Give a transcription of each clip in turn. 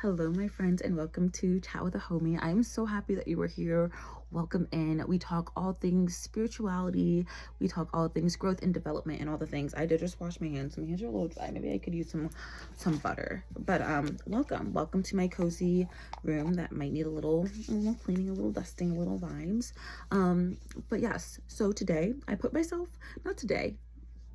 Hello, my friends, and welcome to Chat with a Homie. I am so happy that you were here. Welcome in. We talk all things spirituality. We talk all things growth and development and all the things. I did just wash my hands. My hands are a little dry. Maybe I could use some butter. But welcome to my cozy room that might need a little cleaning, a little dusting, a little vibes. But yes. So today I put myself, not today,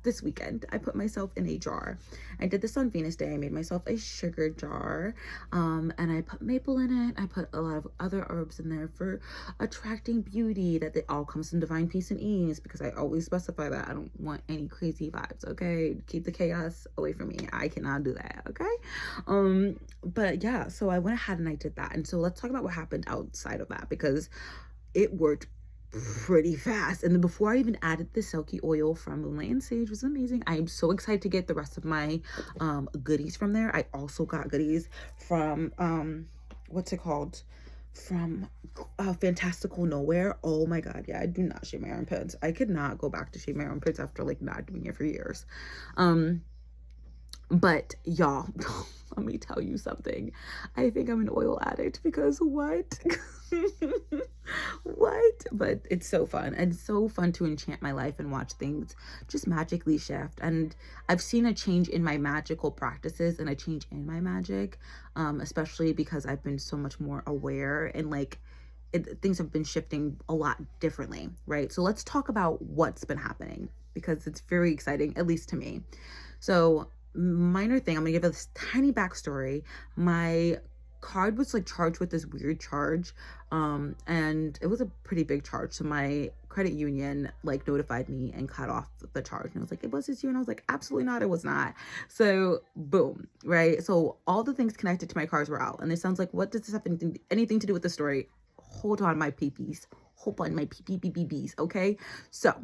this weekend, I put myself in a jar. I did this on Venus Day. I made myself a sugar jar, and I put maple in it. I put a lot of other herbs in there for attracting beauty, that they all comes in divine peace and ease, because I always specify that I don't want any crazy vibes. Okay, keep the chaos away from me. I cannot do that. Okay. But yeah, so I went ahead and I did that. And so let's talk about what happened outside of that, because it worked pretty fast. And then before I even added the silky oil from Moonlight and Sage, was amazing. I am so excited to get the rest of my goodies from there. I also got goodies from what's it called, from Fantastical Nowhere. Oh my god, yeah, I do not shave my armpits. I could not go back to shave my armpits after like not doing it for years. But y'all, let me tell you something. I think I'm an oil addict, because what? What? But it's so fun. And it's so fun to enchant my life and watch things just magically shift. And I've seen a change in my magical practices and a change in my magic, especially because I've been so much more aware, and like things have been shifting a lot differently, right? So let's talk about what's been happening, because it's very exciting, at least to me. So minor thing, I'm gonna give a tiny backstory. My card was like charged with this weird charge, and it was a pretty big charge. So my credit union like notified me and cut off the charge, and I was like, it was this you? And I was like, absolutely not, it was not. So boom, right? So all the things connected to my cards were out, and it sounds like, what does this have anything to do with the story? Hold on, my peepees. Hold on, my peepees. Okay, so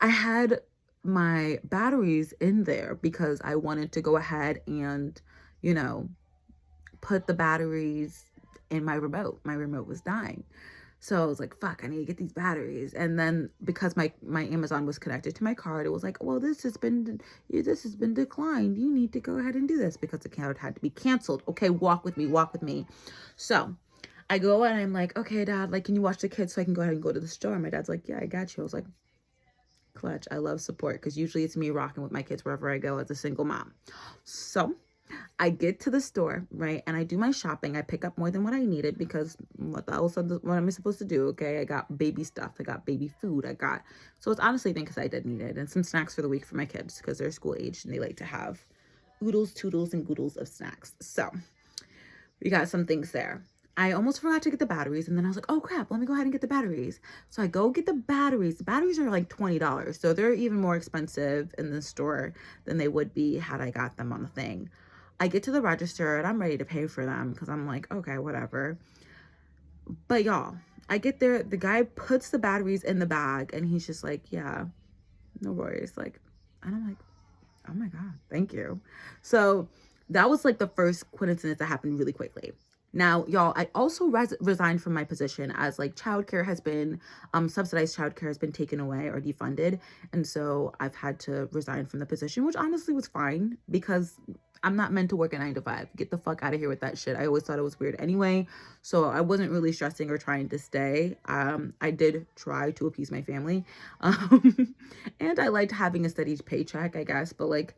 I had my batteries in there because I wanted to go ahead and, you know, put the batteries in my remote. My remote was dying. So I was like, fuck, I need to get these batteries. And then because my Amazon was connected to my card, it was like, well, this has been declined. You need to go ahead and do this, because the account had to be canceled. Okay, walk with me. So I go and I'm like, okay, Dad, like, can you watch the kids so I can go ahead and go to the store? And my dad's like, yeah, I got you. I was like, clutch. I love support, because usually it's me rocking with my kids wherever I go as a single mom. So I get to the store, right, and I do my shopping. I pick up more than what I needed, because what am I supposed to do? Okay, I got baby stuff, I got baby food, so it's honestly because I did need it, and some snacks for the week for my kids, because they're school aged and they like to have oodles, toodles, and goodles of snacks. So we got some things there. I almost forgot to get the batteries, and then I was like, oh crap, let me go ahead and get the batteries. So I go get the batteries. The batteries are like $20, so they're even more expensive in the store than they would be had I got them on the thing. I get to the register and I'm ready to pay for them, because I'm like, okay, whatever. But y'all, I get there, the guy puts the batteries in the bag, and he's just like, yeah, no worries. Like, and I'm like, oh my god, thank you. So that was like the first coincidence that happened really quickly. Now, y'all, I also resigned from my position, as like childcare has been, subsidized childcare has been taken away or defunded. And so I've had to resign from the position, which honestly was fine, because I'm not meant to work a 9 to 5. Get the fuck out of here with that shit. I always thought it was weird anyway. So I wasn't really stressing or trying to stay. I did try to appease my family. And I liked having a steady paycheck, I guess. But like,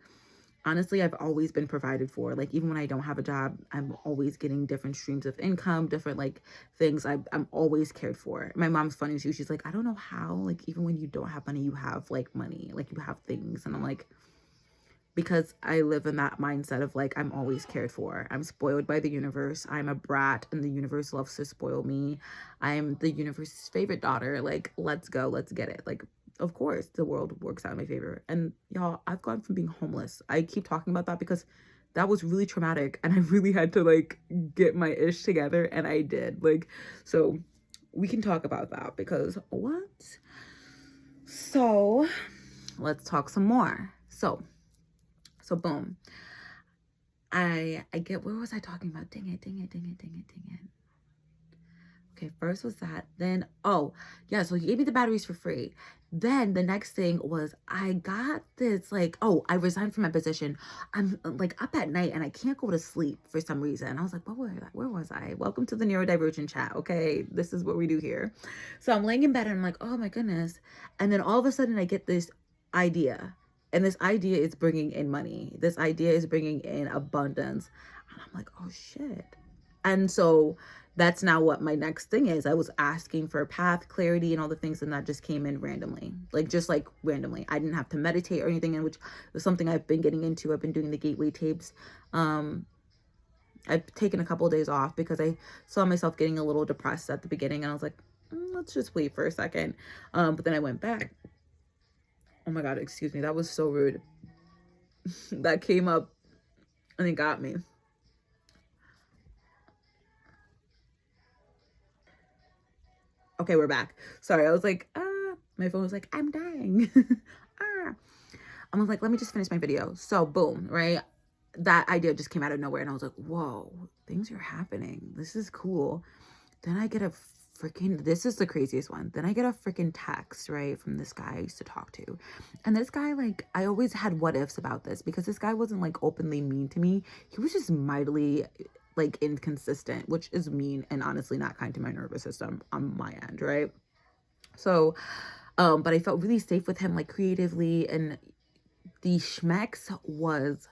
honestly, I've always been provided for. Like, even when I don't have a job, I'm always getting different streams of income, different like things. I'm always cared for. My mom's funny too. She's like, I don't know how, like, even when you don't have money, you have like money, like you have things. And I'm like, because I live in that mindset of like, I'm always cared for. I'm spoiled by the universe. I'm a brat, and the universe loves to spoil me. I'm the universe's favorite daughter. Like, let's go, let's get it. Like, of course the world works out in my favor. And y'all, I've gone from being homeless, I keep talking about that because that was really traumatic, and I really had to like get my ish together, and I did. Like, so we can talk about that, because what? So let's talk some more. So boom, I get, where was I talking about? Dang it. Okay, first was that. Then, oh, yeah, so he gave me the batteries for free. Then the next thing was I got this like, oh, I resigned from my position. I'm like up at night and I can't go to sleep for some reason. I was like, where was I? Welcome to the neurodivergent chat. Okay, this is what we do here. So I'm laying in bed and I'm like, oh my goodness. And then all of a sudden I get this idea. And this idea is bringing in money. This idea is bringing in abundance. And I'm like, oh shit. And so that's now what my next thing is. I was asking for path clarity and all the things, and that just came in randomly, like just like randomly. I didn't have to meditate or anything, in which was something I've been getting into. I've been doing the gateway tapes. I've taken a couple of days off because I saw myself getting a little depressed at the beginning, and I was like, let's just wait for a second. But then I went back. Oh my God, excuse me, that was so rude. That came up and it got me. Okay, we're back. Sorry, I was like, my phone was like, I'm dying. I was like, let me just finish my video. So boom, right? That idea just came out of nowhere. And I was like, whoa, things are happening. This is cool. Then I get a freaking, this is the craziest one. Then I get a freaking text, right, from this guy I used to talk to. And this guy, like, I always had what ifs about this because this guy wasn't like openly mean to me. He was just mightily like inconsistent, which is mean and honestly not kind to my nervous system on my end, right? So, but I felt really safe with him, like creatively, and the schmex was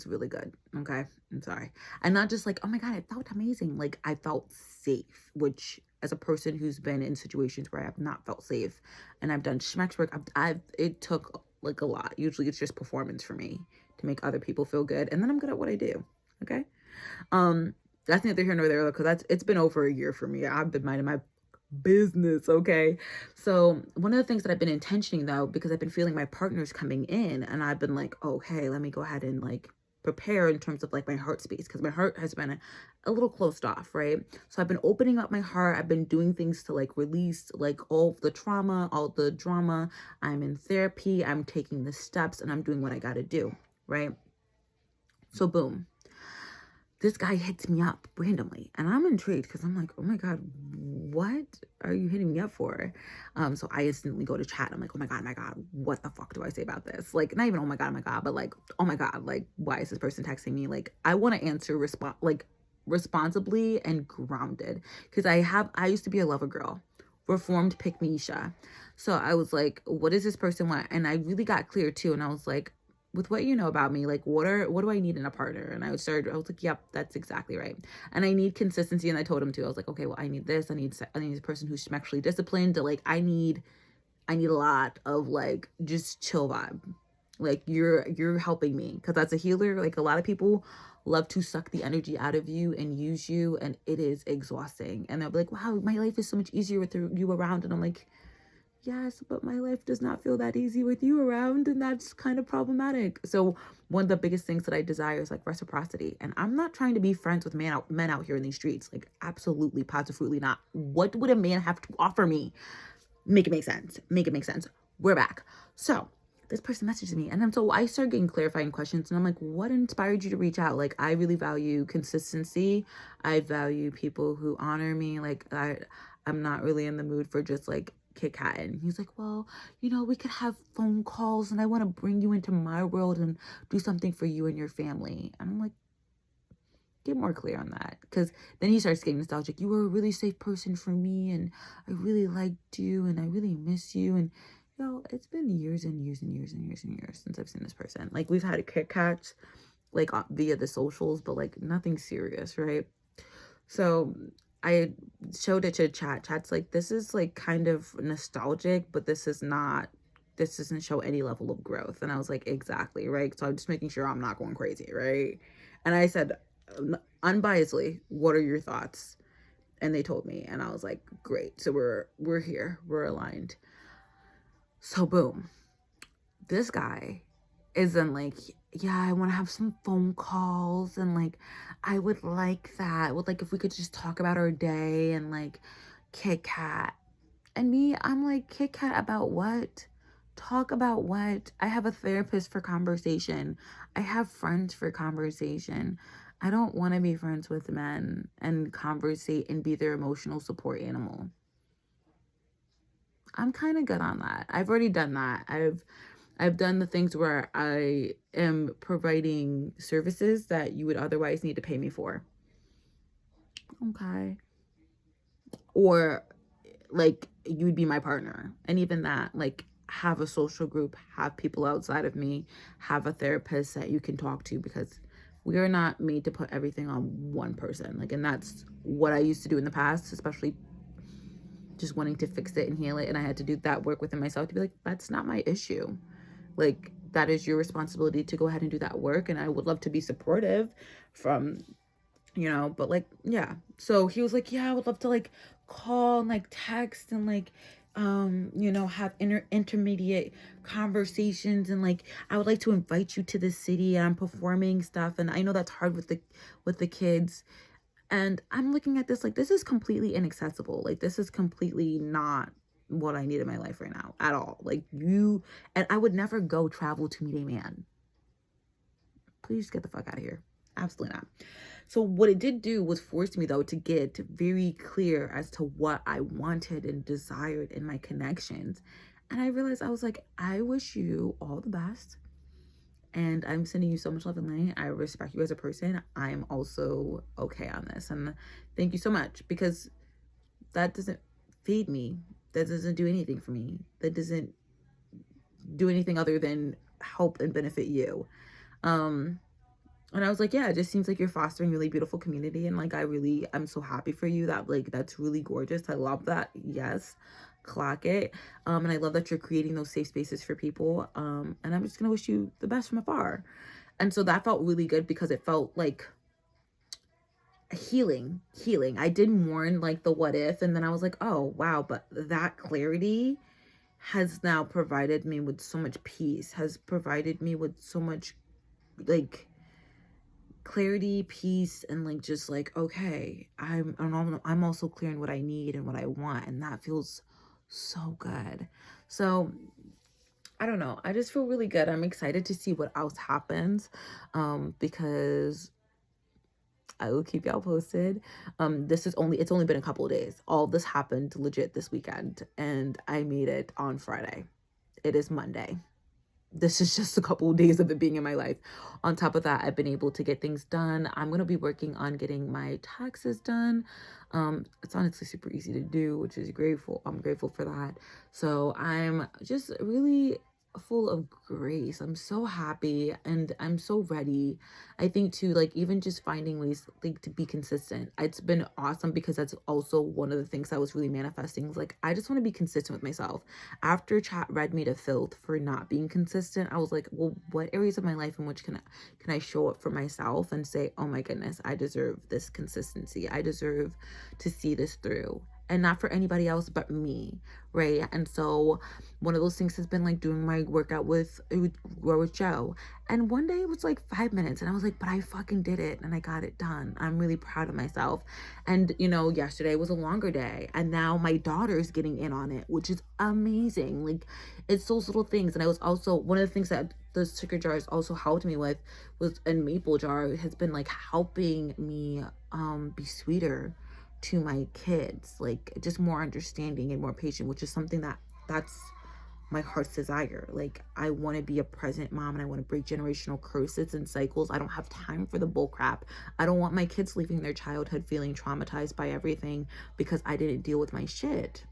really good. Okay, I'm sorry. And not just like, oh my God, I felt amazing. Like I felt safe, which as a person who's been in situations where I have not felt safe and I've done schmex work, it took like a lot. Usually it's just performance for me to make other people feel good. And then I'm good at what I do. Okay. That's neither here nor there because it's been over a year for me. I've been minding my business. Okay. So one of the things that I've been intentioning though, because I've been feeling my partners coming in and I've been like, okay, let me go ahead and like prepare in terms of like my heart space because my heart has been a little closed off, right? So I've been opening up my heart. I've been doing things to like release like all the trauma, all the drama. I'm in therapy. I'm taking the steps and I'm doing what I got to do, right? So boom, this guy hits me up randomly and I'm intrigued because I'm like, oh my God, what are you hitting me up for? So I instantly go to chat. I'm like, oh my God, what the fuck do I say about this? Like, not even oh my God, but like, oh my God, like, why is this person texting me? Like, I want to answer responsibly and grounded because I used to be a lover girl, reformed pick me Isha. So I was like, what does this person want? And I really got clear too. And I was like, with what you know about me, like what do I need in a partner? And I was like, yep, that's exactly right. And I need consistency. And I told him to, I was like, okay, well, I need this. I need a person who's actually disciplined to like, I need a lot of like, just chill vibe. Like you're helping me. Cause as a healer, like a lot of people love to suck the energy out of you and use you. And it is exhausting. And they'll be like, wow, my life is so much easier with you around. And I'm like, yes, but my life does not feel that easy with you around, and that's kind of problematic. So one of the biggest things that I desire is like reciprocity. And I'm not trying to be friends with men out here in these streets. Like absolutely, positively not. What would a man have to offer me? Make it make sense. Make it make sense. We're back. So this person messages me and then so I started getting clarifying questions and I'm like, what inspired you to reach out? Like I really value consistency. I value people who honor me. Like I'm not really in the mood for just like Kit Kat. And he's like, well, we could have phone calls and I want to bring you into my world and do something for you and your family. And I'm like, get more clear on that. Because then he starts getting nostalgic. You were a really safe person for me and I really liked you and I really miss you. And it's been years and years and years and years and years since I've seen this person. Like we've had a Kit Kats like via the socials, but like nothing serious, right? So I showed it to chat. Chat's like, this is like kind of nostalgic, but this doesn't show any level of growth. And I was like, exactly, right? So I'm just making sure I'm not going crazy, right? And I said, unbiasedly, what are your thoughts? And they told me, and I was like, great. So we're here, we're aligned. So boom, this guy is then like, yeah, I want to have some phone calls and like I would like that. Would like if we could just talk about our day and like Kit Kat. And me, I'm like, Kit Kat about what? Talk about what? I have a therapist for conversation. I have friends for conversation. I don't want to be friends with men and conversate and be their emotional support animal. I'm kind of good on that. I've already done that. I've done the things where I am providing services that you would otherwise need to pay me for. Okay. Or like you would be my partner. And even that, like, have a social group, have people outside of me, have a therapist that you can talk to, because we are not made to put everything on one person. Like, and that's what I used to do in the past, especially just wanting to fix it and heal it. And I had to do that work within myself to be like, that's not my issue. Like, that is your responsibility to go ahead and do that work. And I would love to be supportive from, but like, yeah. So he was like, yeah, I would love to like call and like text and like, have intermediate conversations, and like I would like to invite you to the city, and I'm performing stuff, and I know that's hard with the kids. And I'm looking at this like, this is completely inaccessible. Like, this is completely not what I need in my life right now at all. Like, and I would never go travel to meet a man. Please get the fuck out of here. Absolutely not. So what it did do was force me, though, to get very clear as to what I wanted and desired in my connections. And I realized, I was like, I wish you all the best. And I'm sending you so much love and light. I respect you as a person. I'm also okay on this. And thank you so much, because that doesn't feed me. That doesn't do anything for me. That doesn't do anything other than help and benefit you. And I was like, yeah, it just seems like you're fostering really beautiful community. And like, I'm so happy for you. That like, that's really gorgeous. I love that. Yes. Clock it. And I love that you're creating those safe spaces for people. And I'm just going to wish you the best from afar. And so that felt really good, because it felt like healing. I did mourn like the what if, and then I was like, oh wow, but that clarity has now provided me with so much peace, has provided me with so much like clarity, peace, and like, just like, okay, I'm also clear on what I need and what I want, and that feels so good. So I don't know, I just feel really good. I'm excited to see what else happens, because I will keep y'all posted. It's only been a couple of days. All this happened legit this weekend, and I made it on Friday. It is Monday. This is just a couple of days of it being in my life. On top of that, I've been able to get things done. I'm going to be working on getting my taxes done. It's honestly super easy to do, which is grateful. I'm grateful for that. So I'm just really full of grace. I'm so happy, and I'm so ready. I think too, like, even just finding ways like to be consistent. It's been awesome, because that's also one of the things I was really manifesting. Like, I just want to be consistent with myself. After chat read me to filth for not being consistent, I was like, well, what areas of my life in which can I show up for myself and say, oh my goodness, I deserve this consistency. I deserve to see this through. And not for anybody else but me, right? And so one of those things has been like doing my workout with Joe. And one day it was like 5 minutes, and I was like, but I fucking did it, and I got it done. I'm really proud of myself. And yesterday was a longer day, and now my daughter's getting in on it, which is amazing. Like, it's those little things. And I was also, one of the things that the sugar jars also helped me with was, and maple jar has been like helping me be sweeter to my kids, like just more understanding and more patient, which is something that's my heart's desire. Like, I want to be a present mom, and I want to break generational curses and cycles. I don't have time for the bull crap. I don't want my kids leaving their childhood feeling traumatized by everything because I didn't deal with my shit.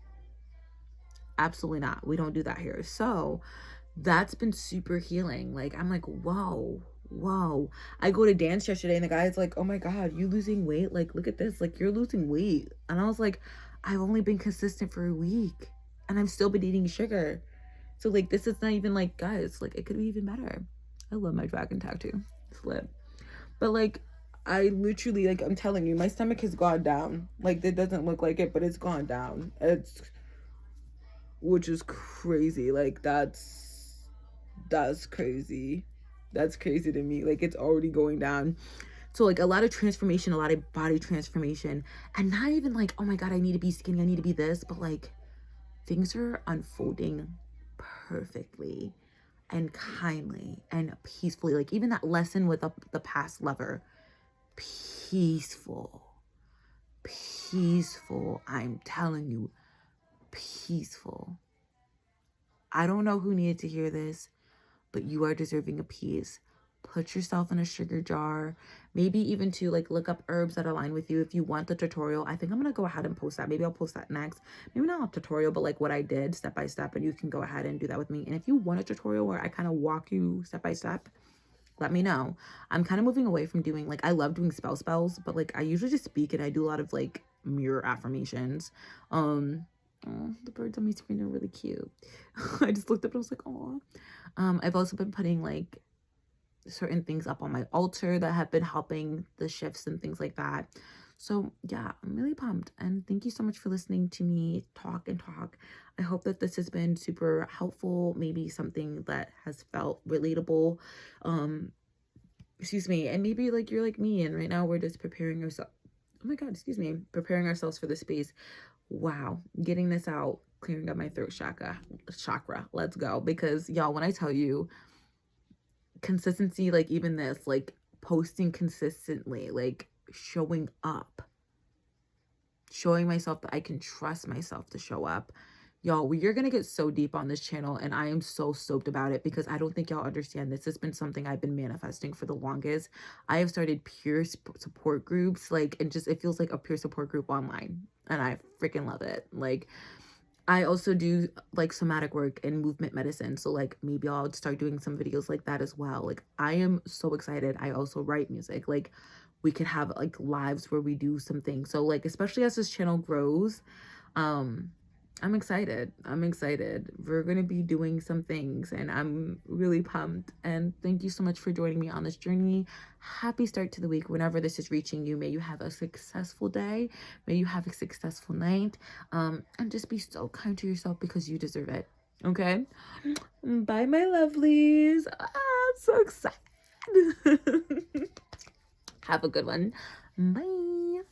Absolutely not. We don't do that here. So that's been super healing. Like, I'm like, whoa. I go to dance yesterday, and the guy's like, oh my God, you losing weight? Like, look at this. Like, you're losing weight. And I was like, I've only been consistent for a week, and I've still been eating sugar. So like, this is not even like, guys, like, it could be even better. I love my dragon tattoo. It's lit. But like, I literally, like, I'm telling you, my stomach has gone down. Like, it doesn't look like it, but it's gone down. Which is crazy. Like, that's crazy. That's crazy to me. Like, it's already going down. So like, a lot of transformation, a lot of body transformation, and not even like, oh my God, I need to be skinny, I need to be this, but like, things are unfolding perfectly and kindly and peacefully. Like, even that lesson with the past lover, peaceful. I'm telling you, peaceful. I don't know who needed to hear this, but you are deserving of peace. Put yourself in a sugar jar, maybe even to like look up herbs that align with you. If you want the tutorial, I think I'm gonna go ahead and post that. Maybe I'll post that next. Maybe not a tutorial, but like what I did step by step, and you can go ahead and do that with me. And if you want a tutorial where I kind of walk you step by step, let me know. I'm kind of moving away from doing, like, I love doing spells, but like I usually just speak, and I do a lot of like mirror affirmations. Oh, the birds on my screen are really cute. I just looked up and I was like, oh. I've also been putting like certain things up on my altar that have been helping the shifts and things like that. So yeah, I'm really pumped, and thank you so much for listening to me talk and talk. I hope that this has been super helpful, maybe something that has felt relatable. um Excuse me, and maybe like you're like me, and right now we're just preparing ourselves, oh my god, excuse me, preparing ourselves for the space. Wow, getting this out, clearing up my throat chakra. Let's go. Because y'all, when I tell you consistency, like even this, like posting consistently, like showing up, showing myself that I can trust myself to show up. Y'all, we are going to get so deep on this channel, and I am so stoked about it, because I don't think y'all understand. This has been something I've been manifesting for the longest. I have started peer support groups, like, and just, it feels like a peer support group online, and I freaking love it. Like, I also do like somatic work and movement medicine. So like maybe I'll start doing some videos like that as well. Like I am so excited. I also write music. Like we could have like lives where we do some things. So like especially as this channel grows, um I'm excited. I'm excited. We're going to be doing some things, and I'm really pumped. And thank you so much for joining me on this journey. Happy start to the week. Whenever this is reaching you, may you have a successful day. May you have a successful night. And just be so kind to yourself, because you deserve it. Okay? Bye, my lovelies. I'm so excited. Have a good one. Bye.